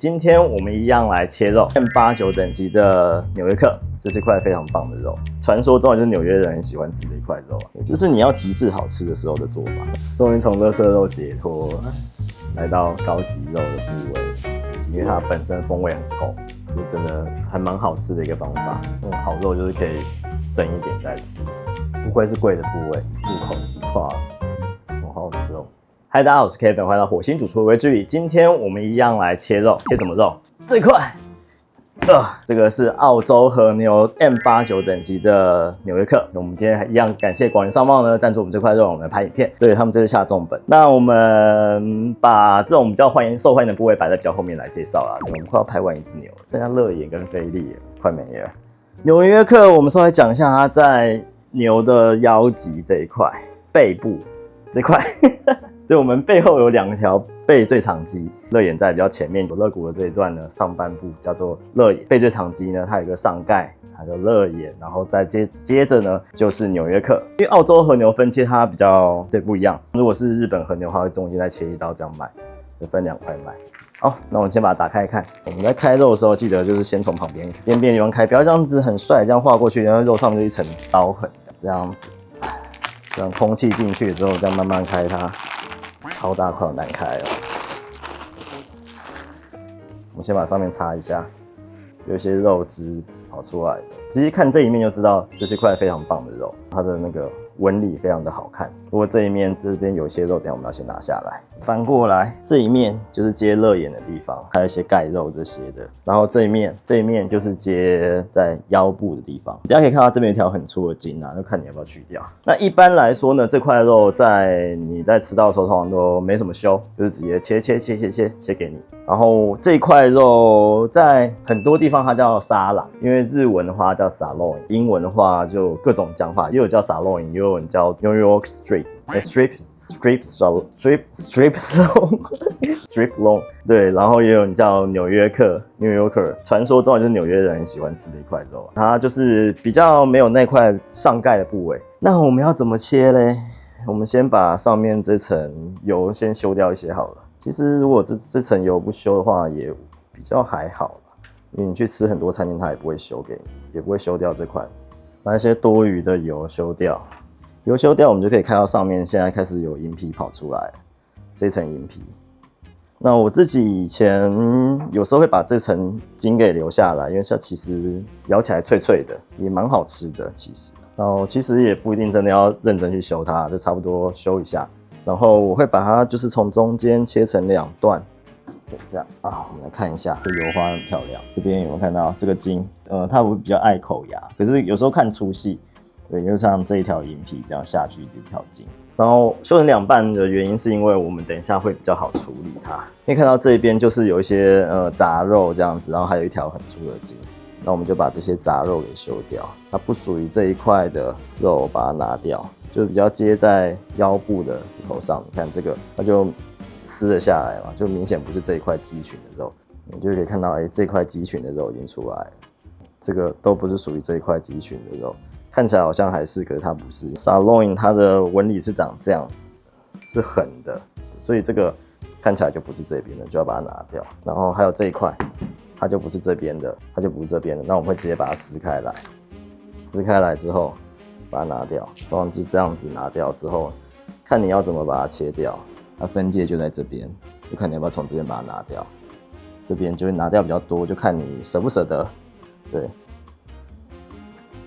今天我们一样来切肉，M89等级的纽约客，这是块非常棒的肉。传说中就是纽约人很喜欢吃的一块肉，这是你要极致好吃的时候的做法。终于从垃圾肉解脱，来到高级肉的部位，因为它本身风味很够，就真的还蛮好吃的一个方法。好肉就是可以生一点再吃，不愧是贵的部位，入口即化，好好吃哦。嗨，大家好，我是 Kevin， 欢迎到火星主厨的微之旅。今天我们一样来切肉，切什么肉？这一块，这个是澳洲和牛 M89等级的纽约客。我们今天一样感谢广元商贸呢赞助我们这块肉，我们来拍影片。对他们这次下重本。那我们把这种比较受欢迎的部位摆在比较后面来介绍啦。我们快要拍完一只牛了，剩下肋眼跟菲力快没了。纽约客，我们稍微讲一下它在牛的腰脊这一块，背部这块。对，我们背后有两条背最长肌，肋眼在比较前面，有肋骨的这一段呢，上半部叫做肋眼。背最长肌呢，它有一个上盖，它叫肋眼，然后再接着呢就是纽约客。因为澳洲和牛分切它比较不一样，如果是日本和牛，它会中间再切一刀这样卖，就分两块卖。好，那我们先把它打开看。我们在开肉的时候，记得就是先从旁边边的地方开，不要这样子很帅这样划过去，然后肉上面就一层刀痕，这样子，让空气进去之后，这样慢慢开它。超大块，好难开哦。我们先把上面擦一下，有一些肉汁跑出来的。其实看这一面就知道，这是块非常棒的肉，它的那个纹理非常的好看。不过这边有一些肉，等一下我们要先拿下来。翻过来，这一面就是接肋眼的地方，还有一些盖肉这些的。然后这一面就是接在腰部的地方。大家可以看到这边有一条很粗的筋啊，就看你要不要去掉。那一般来说呢，这块肉你在吃到的时候通常都没什么修，就是直接切给你。然后这一块肉在很多地方它叫沙朗，因为日文的话叫 sirloin， 英文的话就各种讲法，又有叫 sirloin， 又有人叫 New York strip long， 对，然后也有人叫纽约客 New Yorker， 传说中就是纽约人很喜欢吃的一块肉，它就是比较没有那块上盖的部位。那我们要怎么切嘞？我们先把上面这层油先修掉一些好了。其实如果这层油不修的话，也比较还好啦，因为你去吃很多餐厅，它也不会修给你，也不会修掉这块，把一些多余的油修掉。油修掉，我们就可以看到上面现在开始有银皮跑出来，这层银皮。那我自己以前有时候会把这层筋给留下来，因为它其实咬起来脆脆的，也蛮好吃的其实。然后其实也不一定真的要认真去修它，就差不多修一下。然后我会把它就是从中间切成2段，对，这样啊，我们来看一下，这油花很漂亮。这边有没有看到这个筋？它会比较爱口牙，可是有时候看粗细。对，就像这一条银皮这样下去的一条筋，然后修成2半的原因是因为我们等一下会比较好处理它。可以看到这一边就是有一些杂肉这样子，然后还有一条很粗的筋，那我们就把这些杂肉给修掉，它不属于这一块的肉把它拿掉，就比较接在腰部的头上。你看这个，它就撕了下来嘛，就明显不是这一块肌群的肉，你就可以看到，这块肌群的肉已经出来了，这个都不是属于这一块肌群的肉。看起来好像还是，可是它不是。sirloin 它的纹理是长这样子，是横的，所以这个看起来就不是这边的，就要把它拿掉。然后还有这一块，它就不是这边的，它就不是这边的。那我们会直接把它撕开来，撕开来之后把它拿掉。通常是这样子拿掉之后，看你要怎么把它切掉。它分界就在这边，就看你要不要从这边把它拿掉。这边就会拿掉比较多，就看你舍不舍得。对。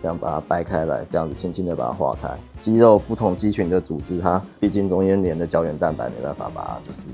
这样把它掰开来，这样子轻轻的把它划开。肌肉不同肌群的组织，它毕竟中间连的胶原蛋白没办法把它就是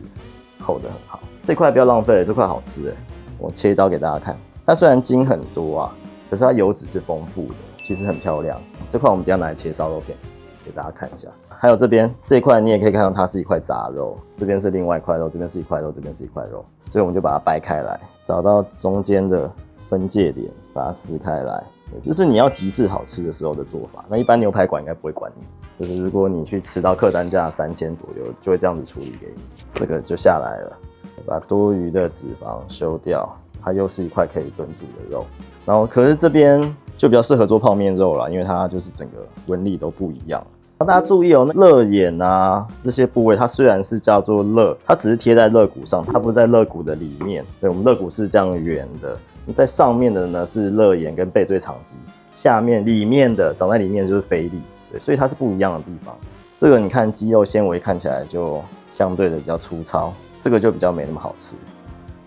扣得很好。这块不要浪费了，这块好吃我切一刀给大家看。它虽然筋很多啊，可是它油脂是丰富的，其实很漂亮。这块我们等一下拿来切烧肉片，给大家看一下。还有这边这一块，你也可以看到它是一块杂肉，这边是另外一块肉，这边是一块肉，这边是一块肉，所以我们就把它掰开来，找到中间的分界点，把它撕开来。这是你要极致好吃的时候的做法。那一般牛排馆应该不会管你，就是如果你去吃到客单价3000左右，就会这样子处理给你。这个就下来了，把多余的脂肪修掉，它又是一块可以炖煮的肉。然后可是这边就比较适合做泡面肉啦，因为它就是整个纹理都不一样。大家注意哦，肋眼啊这些部位，它虽然是叫做肋，它只是贴在肋骨上，它不是在肋骨的里面。对，我们肋骨是这样圆的，在上面的呢是肋眼跟背对长肌，下面里面的长在里面就是腓力，对，所以它是不一样的地方。这个你看肌肉纤维看起来就相对的比较粗糙，这个就比较没那么好吃。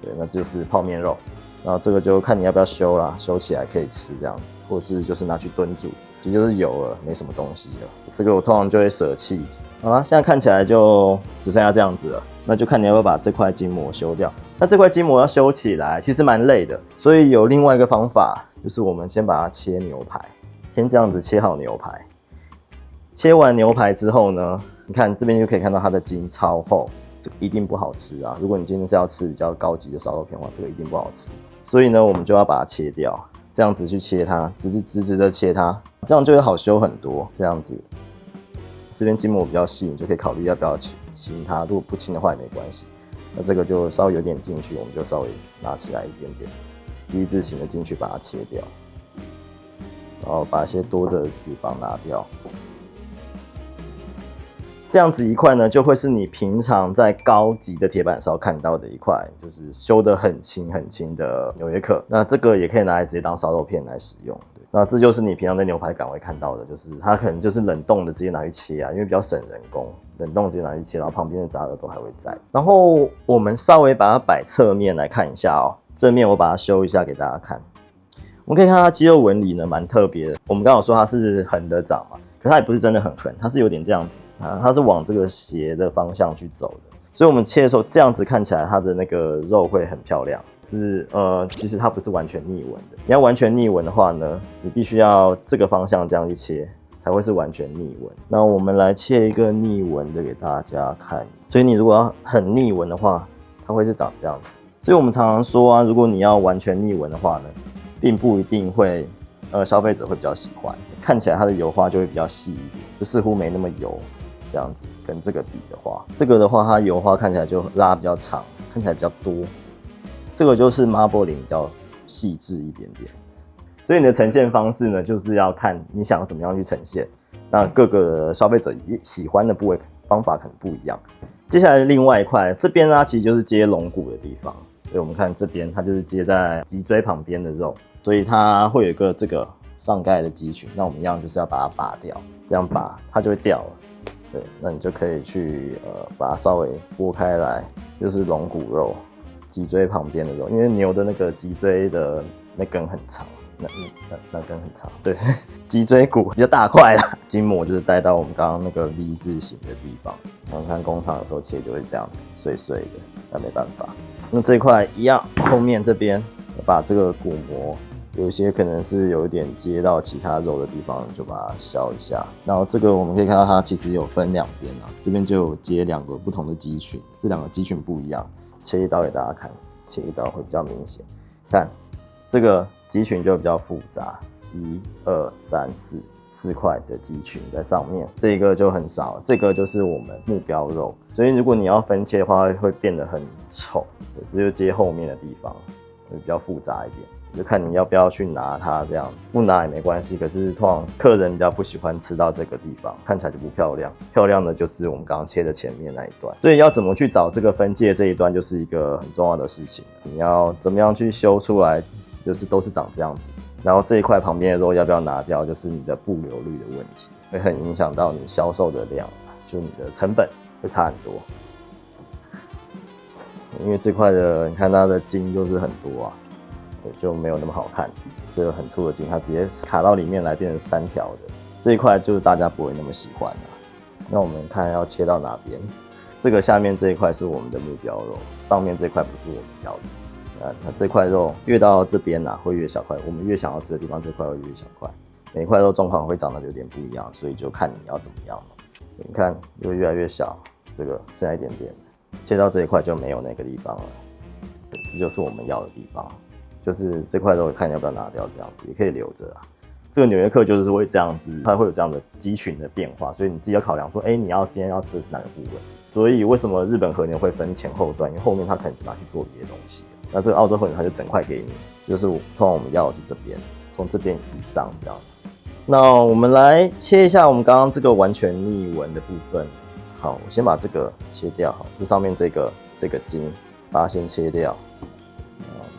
对，那就是泡面肉，然后这个就看你要不要修啦，修起来可以吃这样子，或是就是拿去炖煮，其实就是油了，没什么东西了。这个我通常就会舍弃。好啦，现在看起来就只剩下这样子了，那就看你要不要把这块筋膜修掉。那这块筋膜要修起来，其实蛮累的，所以有另外一个方法，就是我们先把它切牛排，先这样子切好牛排。切完牛排之后呢，你看这边就可以看到它的筋超厚，这个一定不好吃啊！如果你今天是要吃比较高级的烧肉片的话，这个一定不好吃。所以呢，我们就要把它切掉，这样子去切它，直直的切它，这样就会好修很多。这样子，这边筋膜比较细，你就可以考虑要不要清它。如果不清的话也没关系。那这个就稍微有点进去，我们就稍微拿起来一点点，V 字形的进去把它切掉，然后把一些多的脂肪拿掉。这样子一块呢，就会是你平常在高级的铁板烧看到的一块，就是修得很轻的纽约客。那这个也可以拿来直接当烧肉片来使用。对，那这就是你平常在牛排馆会看到的，就是它可能就是冷冻的直接拿去切啊，因为比较省人工，冷冻直接拿去切，然后旁边的杂的都还会在。然后我们稍微把它摆侧面来看一下哦，正面我把它修一下给大家看。我们可以看它肌肉纹理呢，蛮特别的。我们刚好说它是横的长嘛。可它也不是真的很横，它是有点这样子啊，它是往这个斜的方向去走的，所以我们切的时候这样子看起来，它的那个肉会很漂亮。其实它不是完全逆纹的。你要完全逆纹的话呢，你必须要这个方向这样去切，才会是完全逆纹。那我们来切一个逆纹的给大家看。所以你如果要很逆纹的话，它会是长这样子。所以我们常常说啊，如果你要完全逆纹的话呢，并不一定会。消费者会比较喜欢，看起来它的油花就会比较细一点，就似乎没那么油，这样子。跟这个比的话，这个的话它油花看起来就拉比较长，看起来比较多。这个就是 marbling 比较细致一点点。所以你的呈现方式呢，就是要看你想要怎么样去呈现。那各个消费者喜欢的部位方法可能不一样。接下来另外一块，这边呢其实就是接龙骨的地方。所以我们看这边，它就是接在脊椎旁边的肉。所以它会有一个这个上盖的肌群，那我们一样就是要把它拔掉，这样拔它就会掉了。对，那你就可以去把它稍微拨开来，就是龙骨肉，脊椎旁边的肉，因为牛的那个脊椎的那根很长，那根很长，对，脊椎骨比较大块啦。筋膜就是带到我们刚刚那个 V 字形的地方，然后看工厂有时候切就会这样子碎碎的，那没办法。那这一块一样，后面这边把这个骨膜。有一些可能是有一点接到其他肉的地方，就把它削一下。然后这个我们可以看到，它其实有分两边啊，这边就有接两个不同的肌群，这两个肌群不一样。切一刀给大家看，切一刀会比较明显。看这个肌群就比较复杂，1、2、3、4块的肌群在上面，这个就很少，这个就是我们目标肉。所以如果你要分切的话，会变得很丑。这就接后面的地方，会比较复杂一点。就看你要不要去拿它这样子，不拿也没关系。可是通常客人比较不喜欢吃到这个地方，看起来就不漂亮。漂亮的就是我们刚刚切的前面那一段。所以要怎么去找这个分界这一段，就是一个很重要的事情。你要怎么样去修出来，就是都是长这样子。然后这一块旁边的肉要不要拿掉，就是你的布流率的问题，会很影响到你销售的量，就你的成本会差很多。因为这块的，你看它的筋就是很多啊。对，就没有那么好看，就有很粗的筋，它直接卡到里面来变成3条的，这一块就是大家不会那么喜欢啦。那我们看要切到哪边，这个下面这一块是我们的目标肉，上面这块不是我们要的。那这块肉越到这边会越小块，我们越想要吃的地方这块会越小块，每块肉状况会长得有点不一样，所以就看你要怎么样了。你看又越来越小，这个剩下一点点，切到这一块就没有那个地方了，这就是我们要的地方。就是这块肉看你要不要拿掉，这样子也可以留着啊。这个纽约客就是会这样子，它会有这样的肌群的变化，所以你自己要考量说，你要今天要吃的是哪个部位。所以为什么日本和牛会分前后段？因为后面它可能就拿去做别的东西。那这个澳洲和牛它就整块给你，就是通常我们要的是这边，从这边以上这样子。那我们来切一下我们刚刚这个完全逆纹的部分。好，我先把这个切掉。好，这上面这个筋，把它先切掉。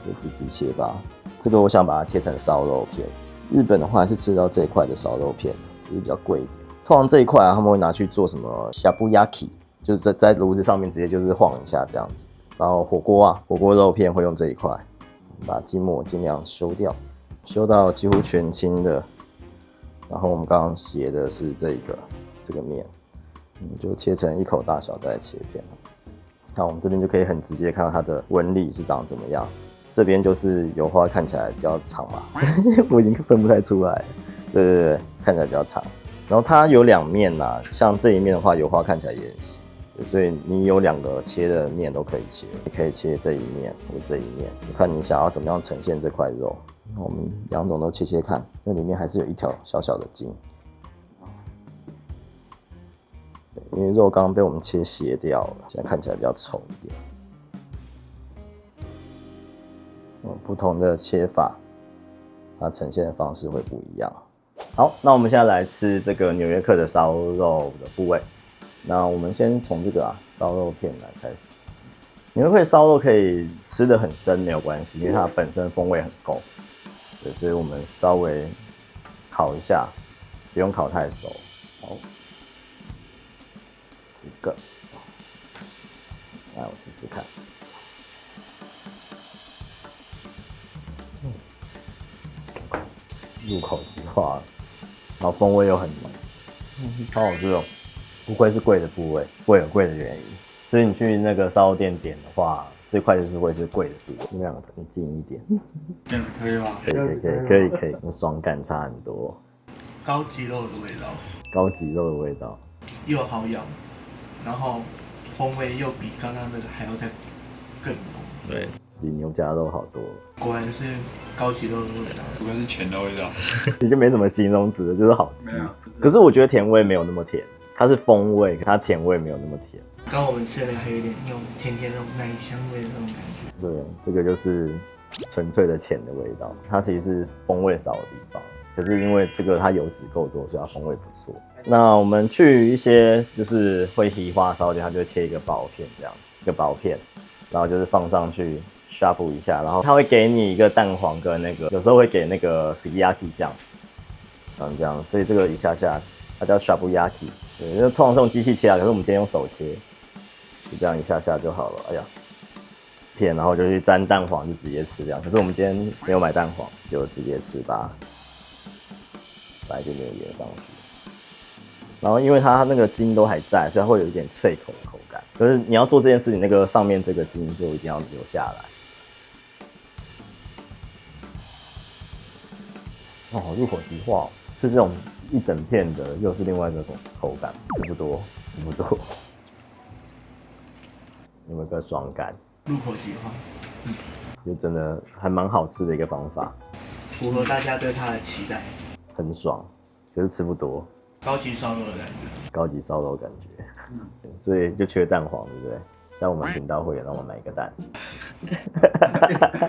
就直直切吧。这个我想把它切成烧肉片。日本的话还是吃到这一块的烧肉片，只是比较贵一点。通常这一块啊，他们会拿去做什么 shabuyashi， 就是在炉子上面直接就是晃一下这样子。然后火锅肉片会用这一块，把筋膜尽量修掉，修到几乎全清的。然后我们刚刚斜的是这个面，就切成一口大小再切片。好，我们这边就可以很直接看到它的纹理是长怎么样。这边就是油花看起来比较长嘛，我已经分不太出来。对，看起来比较长。然后它有两面啦，像这一面的话，油花看起来也很细，所以你有两个切的面都可以切，你可以切这一面或这一面，看你想要怎么样呈现这块肉。我们两种都切切看，那里面还是有一条小小的筋，因为肉刚刚被我们切斜掉了，现在看起来比较丑一点。不同的切法，它呈现的方式会不一样。好，那我们现在来吃这个纽约客的烧肉的部位。那我们先从这个烧肉片来开始。纽约客烧肉可以吃得很深没有关系，因为它本身风味很够。对，所以我们稍微烤一下，不用烤太熟。好，这个，来我试试看。入口即化，然后风味又很浓，好好吃哦！不愧是贵的部位，贵有贵的原因。所以你去那个烧肉店点的话，这块就是会是贵的部位。你们两个离近一点，这样可以吗？可以，爽感差很多。高级肉的味道，高级肉的味道，又好咬，然后风味又比刚刚那个还要再更浓。对，比牛夹肉好多。果然就是高级肉的味道，不过是钱的味道，已经没什么形容词了，就是好吃。可是我觉得甜味没有那么甜，它是风味，它甜味没有那么甜。刚刚我们吃的还有一点那种甜甜那种奶香味的那种感觉。对，这个就是纯粹的钱的味道，它其实是风味少的地方。可是因为这个它油脂够多，所以它风味不错。那我们去一些就是会提花烧店，它就会切一个薄片这样子，一个薄片，然后就是放上去 shuffle 一下，然后它会给你一个蛋黄跟那个，有时候会给那个 sukiyaki 酱，这样，所以这个一下下它叫 shabuyashi， 对，因为通常是用机器切啊，可是我们今天用手切，就这样一下下就好了。哎呀，片，然后就去沾蛋黄就直接吃这样。可是我们今天没有买蛋黄，就直接吃吧，来一点点盐上去。然后因为它那个筋都还在，所以它会有一点脆口的口感。可是你要做这件事情，那个上面这个筋就一定要留下来。哦，入口即化，是这种一整片的，又是另外一个口感，吃不多，吃不多。有没有个爽感？入口即化，就真的还蛮好吃的一个方法，符合大家对它的期待。很爽，可是吃不多。高级烧肉的感觉，高级烧肉感觉，所以就缺蛋黄，对不对？在我们频道会员，让我买一个蛋。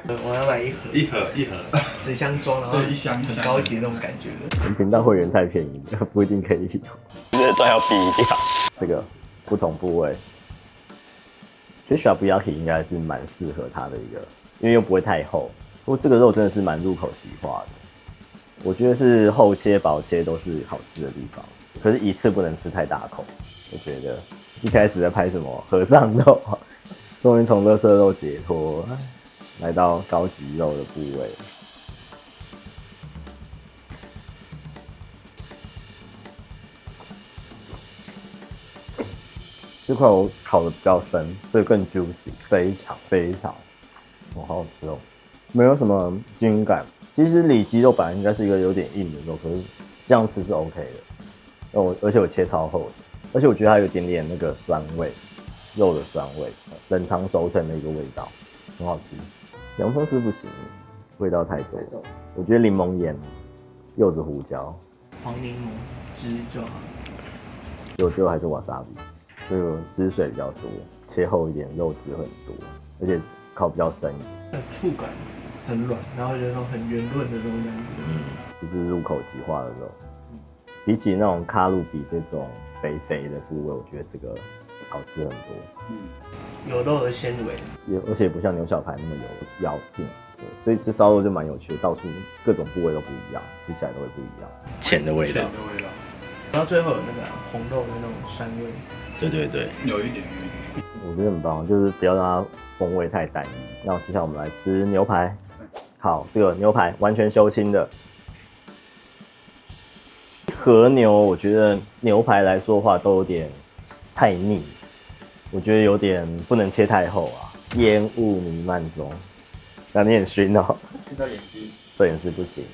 我要买一盒，一盒纸箱装，然后一箱很高级那种感觉的。我们频道会员太便宜了，不一定可以有。这段要避掉。这个不同部位，其实 shabuyashi 应该是蛮适合它的一个，因为又不会太厚。不过这个肉真的是蛮入口即化的。我觉得是厚切、薄切都是好吃的地方，可是一次不能吃太大口。我觉得一开始在拍什么和尚肉，终于从垃圾肉解脱，来到高级肉的部位。这块我烤的比较深，所以更 juicy， 非常好好吃哦，没有什么筋感。其实里脊肉本来应该是一个有点硬的肉，可是这样吃是 OK 的。而且我切超厚的，而且我觉得它有一点点那个酸味，肉的酸味，冷藏熟成的一个味道，很好吃。洋葱丝不行，味道太多。我觉得柠檬盐、柚子胡椒、黄柠檬汁就好了。有最后还是瓦萨比，所以我汁水比较多，切厚一点，肉质会很多，而且烤比较深一点。触感很软，然后有那种很圆润的那种感觉。就是入口即化的肉。比起那种卡路比这种肥肥的部位，我觉得这个好吃很多。有肉的纤维，而且不像牛小排那么有咬劲。对，所以吃烧肉就蛮有趣的，到处各种部位都不一样，吃起来都会不一样。钱的味道，然后最后有那个红肉的那种酸味。对对对，有一点。我觉得很棒，就是不要让它风味太单一。那接下来我们来吃牛排，好，这个牛排完全修青的和牛，我觉得牛排来说的话都有点太腻，我觉得有点不能切太厚啊，烟雾弥漫中。那你很熏哦，摄影师不行。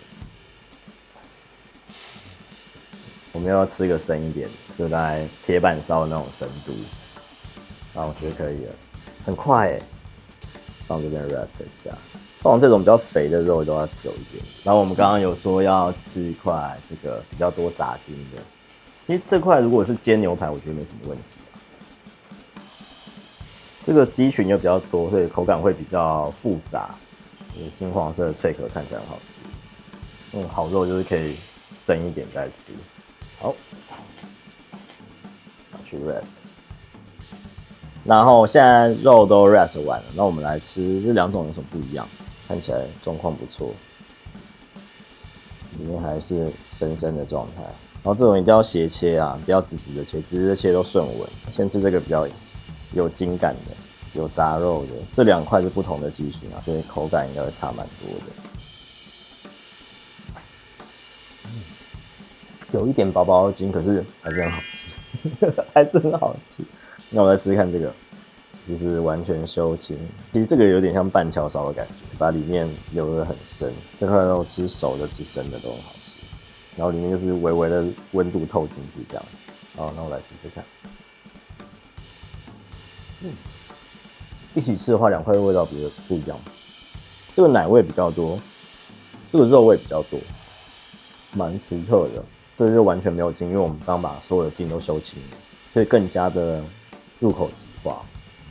我们要吃个深一点，就大概铁板烧的那种深度。啊，我觉得可以了，很快哎。放这边 rest 一下。通常这种比较肥的肉都要久一点。然后我们刚刚有说要吃一块这个比较多杂筋的，因为这块如果是煎牛排，我觉得没什么问题。这个肌群又比较多，所以口感会比较复杂。金黄色的脆壳看起来很好吃。好肉就是可以深一点再吃。好，去 rest。然后现在肉都 rest 完了，那我们来吃这两种有什么不一样？看起来状况不错，里面还是深深的状态。然后这种一定要斜切啊，不要直直的切，直直的切都顺纹。先吃这个比较有筋感的。有杂肉的，这两块是不同的肌群啊，所以口感应该会差蛮多的。有一点薄薄的筋，可是还是很好吃，还是很好吃。那我来试试看这个，就是完全修青。其实这个有点像半桥烧的感觉，把里面留得很深。这块肉吃熟的、吃生的都很好吃。然后里面就是微微的温度透进去这样子。好，那我来试试看。一起吃的话，两块肉味道比较不一样。这个奶味比较多，这个肉味比较多，蛮独特的。这就完全没有筋，因为我们刚把所有的筋都修清了，所以更加的入口即化。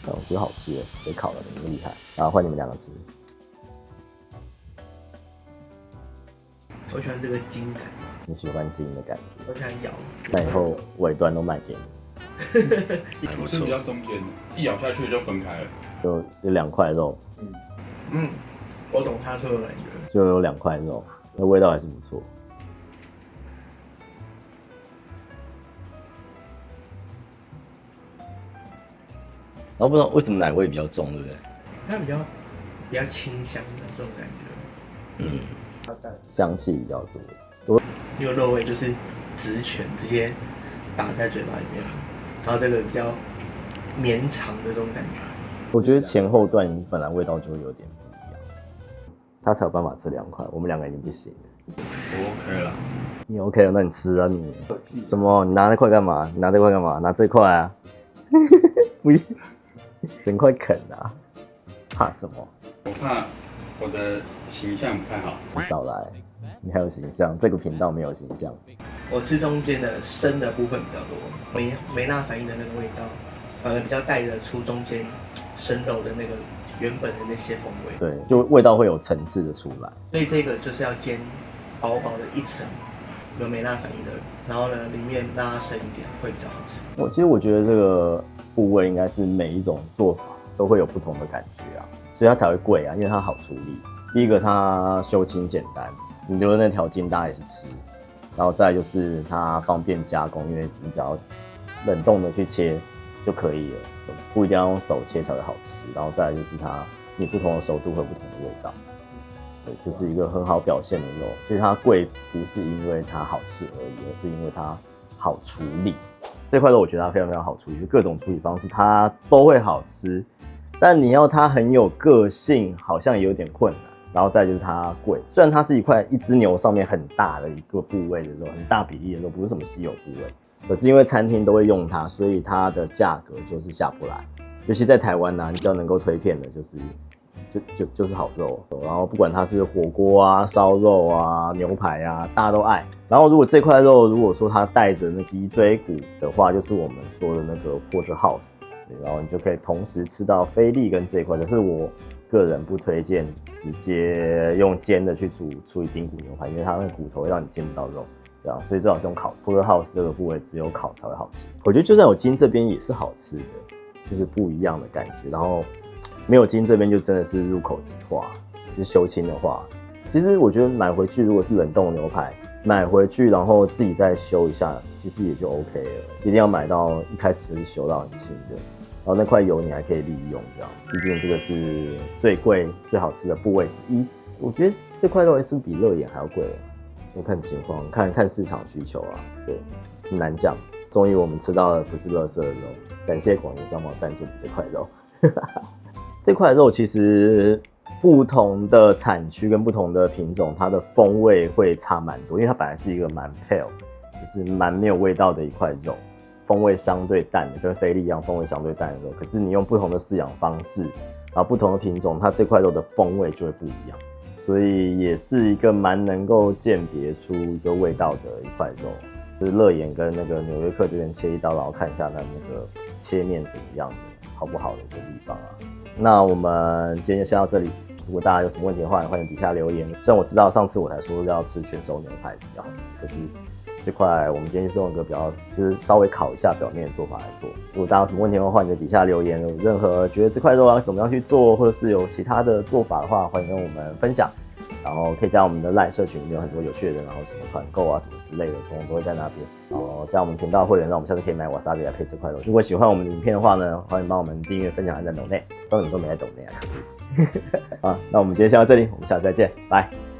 我觉得好吃耶，谁烤的那么厉害？然后换你们两个吃。我喜欢这个筋感。你喜欢筋的感觉？我喜欢咬。那以后尾端都卖给你。还不错，比较中间，一咬下去就分开了。就有两块肉，我懂他说的感觉，就有两块肉，那味道还是不错。然后不知道为什么奶味比较重，对不对？它比较清香的这种感觉，香气比较多。那个肉味就是直拳直接打在嘴巴里面，然后这个比较绵长的这种感觉。我觉得前后段本来味道就会有点不一样，他才有办法吃两块，我们两个已经不行了。我 OK 了，你 OK 了，那你吃啊你。什么？你拿那块干嘛？你拿这块干嘛？拿这块啊？不，整块啃啊？怕什么？我怕我的形象不太好。你少来，你还有形象，这个频道没有形象。我吃中间的生的部分比较多，梅纳反应的那个味道，反而比较带得出中间生肉的那个原本的那些风味。对，就味道会有层次的出来。所以这个就是要煎薄薄的一层有梅纳反应的，然后呢里面让它深一点会比较好吃。其实我觉得这个部位应该是每一种做法都会有不同的感觉啊，所以它才会贵啊，因为它好处理。第一个它修筋简单，你留的那条筋大家也是吃，然后再来就是它方便加工，因为你只要冷冻的去切就可以了，不一定要用手切才会好吃。然后再来就是它，你不同的熟度会有不同的味道，对，就是一个很好表现的肉。所以它贵不是因为它好吃而已，而是因为它好处理。这块肉我觉得它非常非常好处理，就各种处理方式它都会好吃，但你要它很有个性，好像也有点困难。然后再就是它贵，虽然它是一只牛上面很大的一个部位的肉，很大比例的肉，不是什么稀有部位，可是因为餐厅都会用它，所以它的价格就是下不来。尤其在台湾啊，你只要能够推片的，就是好肉。然后不管它是火锅啊、烧肉啊、牛排啊，大家都爱。然后如果这块肉如果说它带着那脊椎骨的话，就是我们说的那个 porterhouse， 然后你就可以同时吃到菲力跟这一块。可是我个人不推荐直接用煎的去处理丁骨牛排，因为它那个骨头会让你煎不到肉。这样，所以最好是用烤。Porterhouse 这个部位只有烤才会好吃。我觉得就算有筋这边也是好吃的，就是不一样的感觉。然后没有筋这边就真的是入口即化，就是修筋的话，其实我觉得买回去如果是冷冻牛排，买回去然后自己再修一下，其实也就 OK 了。一定要买到一开始就是修到很轻的，然后那块油你还可以利用这样。毕竟这个是最贵最好吃的部位之一。我觉得这块肉是不是比热眼还要贵？要看情况，看市场需求啊。对，很难讲。终于我们吃到的不是垃圾的肉，感谢广元商贸赞助这块肉。这块肉其实不同的产区跟不同的品种，它的风味会差蛮多，因为它本来是一个蛮 pale， 就是蛮没有味道的一块肉，风味相对淡的，跟菲力一样，风味相对淡的肉。可是你用不同的饲养方式，然后不同的品种，它这块肉的风味就会不一样，所以也是一个蛮能够鉴别出一个味道的一块肉。就是乐眼跟那个纽约客这边切一刀，然后看一下它那个切面怎么样的，好不好的一个地方啊。那我们今天就先到这里。如果大家有什么问题的话，欢迎底下留言。虽然我知道上次我才说要吃全熟牛排比较好吃，可是这块我们今天就是用一个比较就是稍微烤一下表面的做法来做。如果大家有什么问题的话，欢迎在底下留言。有任何觉得这块肉要怎么样去做，或者是有其他的做法的话，欢迎跟我们分享。然后可以加我们的 LINE 社群，里面有很多有趣的人，然后什么团购啊什么之类的，通通都会在那边。然后加我们频道会员，让我们下次可以买瓦萨比来配这块肉。如果喜欢我们的影片的话呢，欢迎帮我们订阅、分享、按赞、抖内。当然你都没在抖内啊，好，那我们今天先到这里，我们下次再见，拜。